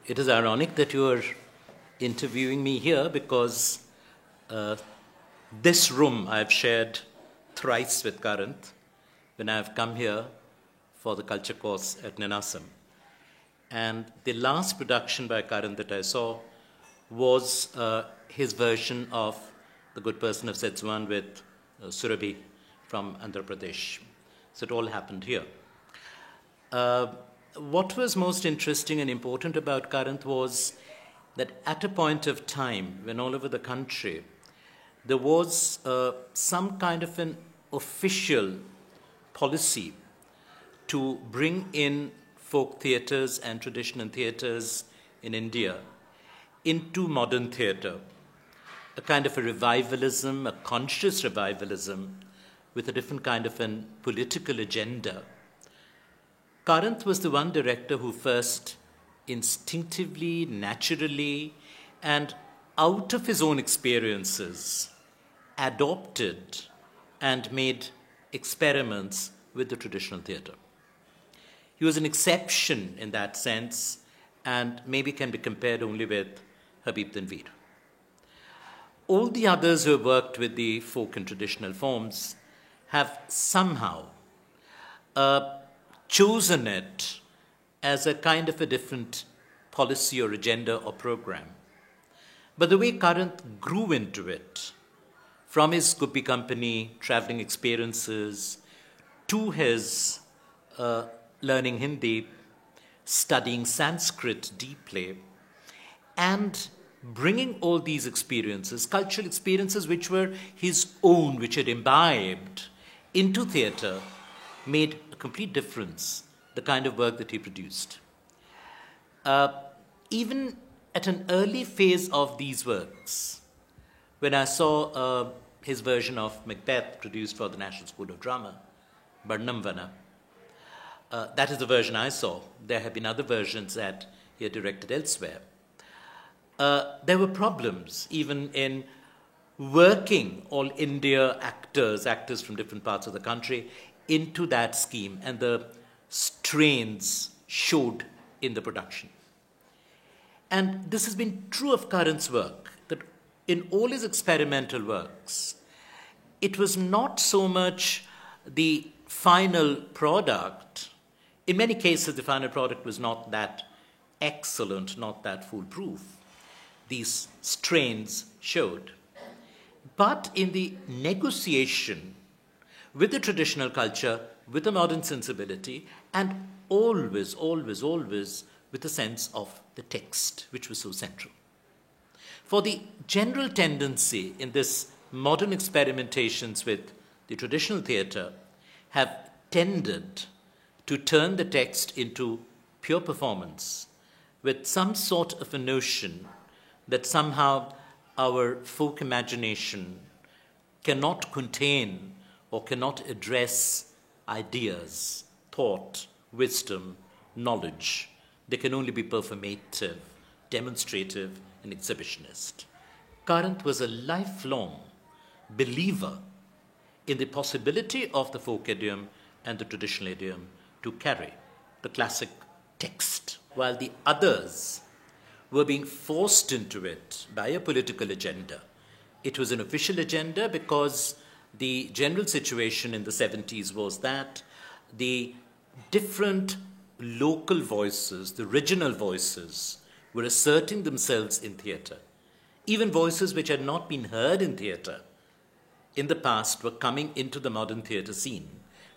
It is ironic that you are interviewing me here because this room I've shared thrice with Karanth when I've come here for the culture course at Nenasam. And the last production by Karanth that I saw was his version of The Good Person of Setsuan with Surabhi from Andhra Pradesh. So it all happened here. What was most interesting and important about Karanth was that at a point of time when all over the country there was some kind of an official policy to bring in folk theatres and traditional theatres in India into modern theatre, a kind of a revivalism, a conscious revivalism with a different kind of an political agenda. Karanth was the one director who first instinctively, naturally, and out of his own experiences adopted and made experiments with the traditional theatre. He was an exception in that sense and maybe can be compared only with Habib Tanveer. All the others who have worked with the folk and traditional forms have somehow chosen it as a kind of a different policy or agenda or program. But the way Karanth grew into it, from his Guppy Company traveling experiences to his learning Hindi, studying Sanskrit deeply, and bringing all these experiences, cultural experiences which were his own, which had imbibed into theatre, made a complete difference, the kind of work that he produced. Even at an early phase of these works, when I saw his version of Macbeth produced for the National School of Drama, Barnum Vana, that is the version I saw. There have been other versions that he had directed elsewhere. There were problems even in working all India actors from different parts of the country into that scheme, and the strains showed in the production. And this has been true of Karanth's work, that in all his experimental works, it was not so much the final product. In many cases, the final product was not that excellent, not that foolproof. These strains showed. But in the negotiation with the traditional culture, with the modern sensibility, and always with a sense of the text, which was so central. For the general tendency in this modern experimentations with the traditional theatre have tended to turn the text into pure performance with some sort of a notion that somehow our folk imagination cannot contain or cannot address ideas, thought, wisdom, knowledge. They can only be performative, demonstrative, and exhibitionist. Karanth was a lifelong believer in the possibility of the folk idiom and the traditional idiom to carry the classic text, while the others were being forced into it by a political agenda. It was an official agenda because the general situation in the 70s was that the different local voices, the regional voices, were asserting themselves in theatre. Even voices which had not been heard in theatre in the past were coming into the modern theatre scene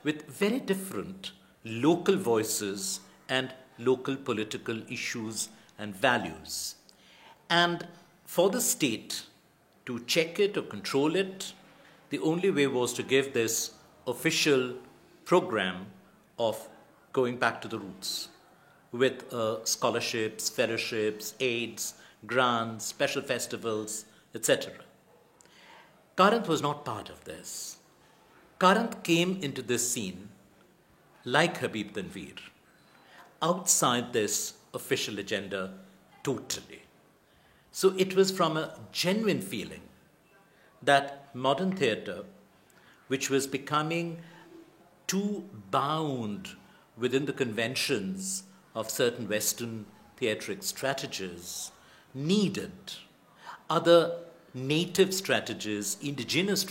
with very different local voices and local political issues and values. And for the state to check it or control it, the only way was to give this official program of going back to the roots with scholarships, fellowships, aids, grants, special festivals, etc. Karanth was not part of this. Karanth came into this scene like Habib Tanveer, outside this official agenda totally. So it was from a genuine feeling that modern theatre, which was becoming too bound within the conventions of certain Western theatric strategies needed other native strategies, indigenous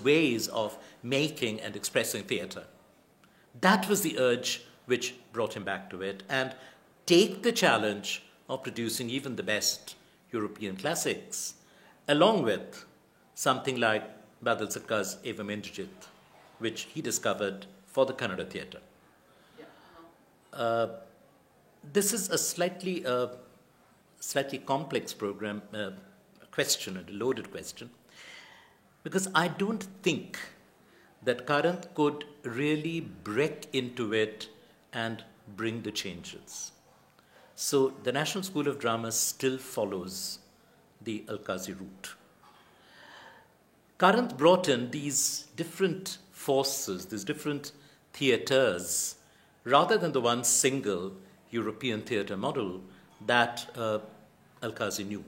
ways of making and expressing theatre. That was the urge which brought him back to it, and take the challenge of producing even the best European classics, along with something like Badal Sarkar's Evam Indrajit, which he discovered for the Kannada theatre. This is a slightly complex program, question, a loaded question, because I don't think that Karanth could really break into it and bring the changes. So the National School of Drama still follows the Alkazi route. Karanth brought in these different forces, these different theatres, rather than the one single European theatre model that Alkazi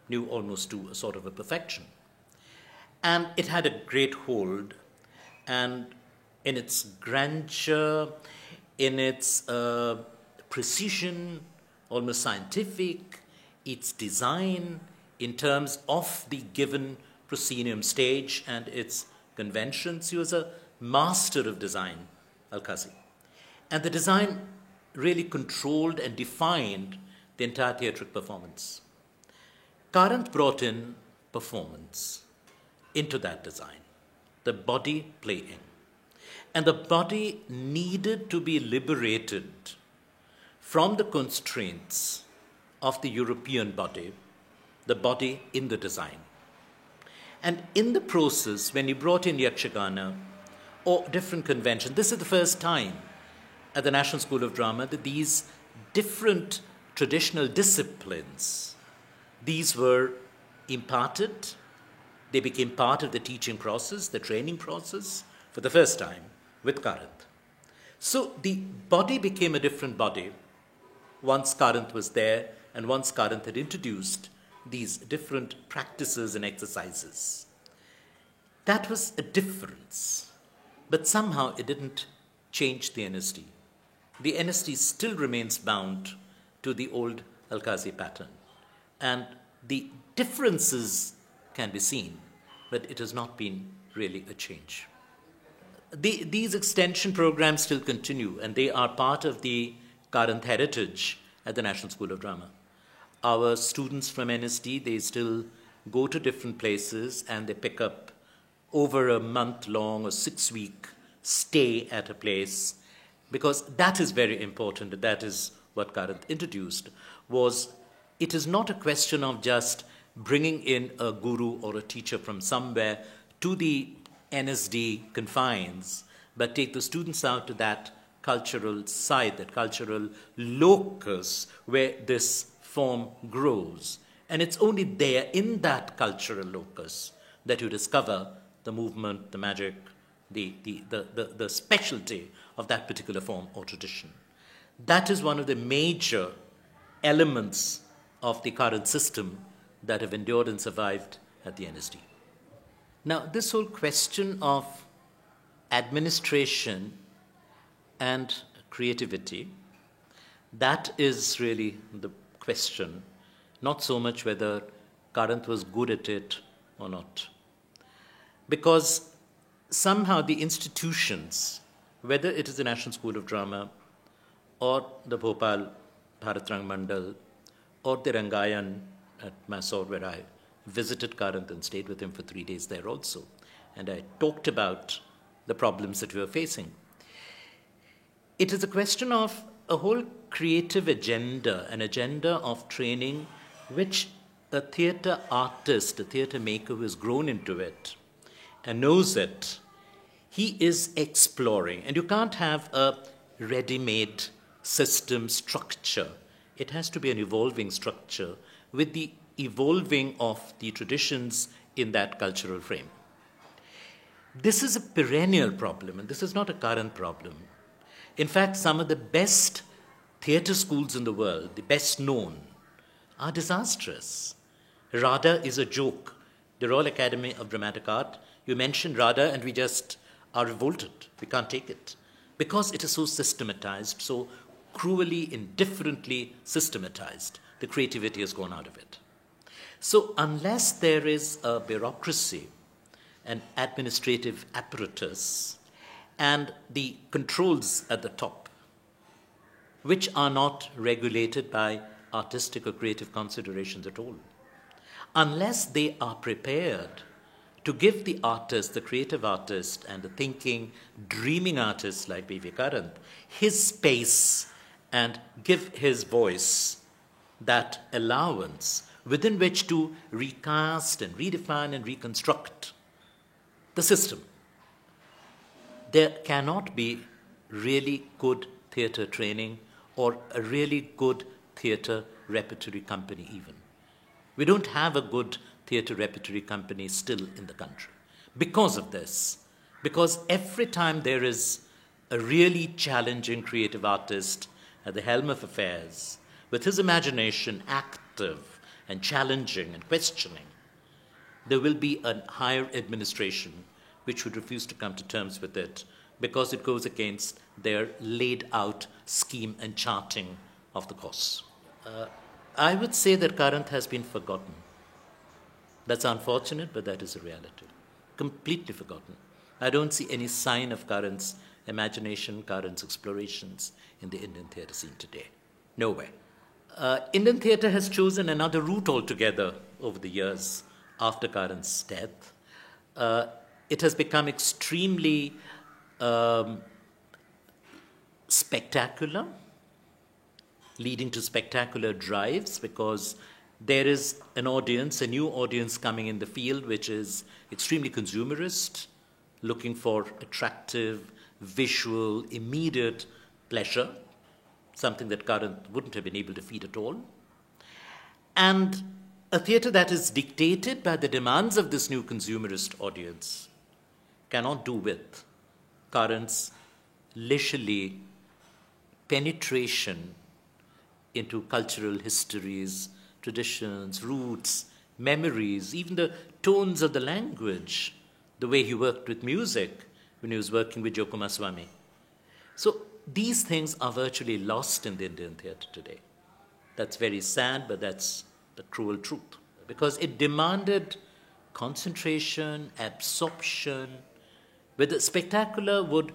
knew almost to a sort of a perfection. And it had a great hold, and in its grandeur, in its precision, almost scientific, its design in terms of the given proscenium stage and its conventions. He was a master of design, Alkazi. And the design really controlled and defined the entire theatric performance. Karanth brought in performance into that design, the body playing. And the body needed to be liberated from the constraints of the European body, the body in the design. And in the process, when he brought in Yakshagana or different conventions, this is the first time at the National School of Drama that these different traditional disciplines, these were imparted, they became part of the teaching process, the training process, for the first time with Karanth. So the body became a different body once Karanth was there and once Karanth had introduced these different practices and exercises. That was a difference, but somehow it didn't change the NSD. The NSD still remains bound to the old Alkazi pattern, and the differences can be seen, but it has not been really a change. These extension programs still continue, and they are part of the Karanth heritage at the National School of Drama. Our students from NSD, they still go to different places and they pick up over a month-long or 6-week stay at a place, because that is very important. That is what Karanth introduced, was it is not a question of just bringing in a guru or a teacher from somewhere to the NSD confines, but take the students out to that cultural site, that cultural locus where this form grows. And it's only there in that cultural locus that you discover the movement, the magic, the specialty of that particular form or tradition. That is one of the major elements of the current system that have endured and survived at the NSD. Now, this whole question of administration and creativity, that is really the question, not so much whether Karanth was good at it or not. Because somehow the institutions, whether it is the National School of Drama or the Bhopal Bharatrang Mandal or the Rangayan at Mysore, where I visited Karanth and stayed with him for 3 days there also, and I talked about the problems that we were facing. It is a question of a whole creative agenda, an agenda of training which a theatre artist, a theatre maker who has grown into it and knows it, he is exploring. And you can't have a ready-made system structure. It has to be an evolving structure with the evolving of the traditions in that cultural frame. This is a perennial problem, and this is not a current problem. In fact, some of the best theatre schools in the world, the best known, are disastrous. RADA is a joke. The Royal Academy of Dramatic Art, you mentioned RADA and we just are revolted. We can't take it. Because it is so systematized, so cruelly, indifferently systematized. The creativity has gone out of it. So unless there is a bureaucracy, an administrative apparatus, and the controls at the top, which are not regulated by artistic or creative considerations at all, unless they are prepared to give the artist, the creative artist, and the thinking, dreaming artist like B.V. Karanth, his space and give his voice that allowance within which to recast and redefine and reconstruct the system, there cannot be really good theatre training or a really good theatre repertory company even. We don't have a good theatre repertory company still in the country because of this. Because every time there is a really challenging creative artist at the helm of affairs, with his imagination active and challenging and questioning, there will be a higher administration which would refuse to come to terms with it because it goes against their laid out scheme and charting of the course. I would say that Karanth has been forgotten. That's unfortunate, but that is a reality. Completely forgotten. I don't see any sign of Karanth's imagination, Karanth's explorations in the Indian theatre scene today. Nowhere. Indian theatre has chosen another route altogether over the years after Karanth's death. It has become extremely spectacular, leading to spectacular drives because there is an audience, a new audience coming in the field which is extremely consumerist, looking for attractive, visual, immediate pleasure, something that Karanth wouldn't have been able to feed at all. And a theatre that is dictated by the demands of this new consumerist audience cannot do with Karanth's leisurely penetration into cultural histories, traditions, roots, memories, even the tones of the language, the way he worked with music when he was working with J. Kumaraswamy. So these things are virtually lost in the Indian theatre today. That's very sad, but that's the cruel truth. Because it demanded concentration, absorption, where the spectacular would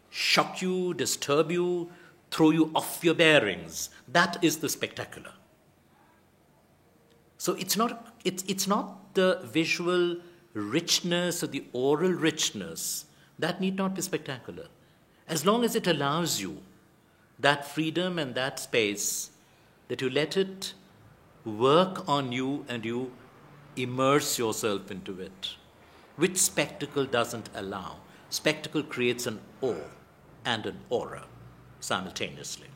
shock you, disturb you, throw you off your bearings. That is the spectacular. So it's not the visual richness or the oral richness that need not be spectacular. As long as it allows you that freedom and that space, that you let it work on you and you immerse yourself into it, which spectacle doesn't allow. Spectacle creates an awe and an aura simultaneously.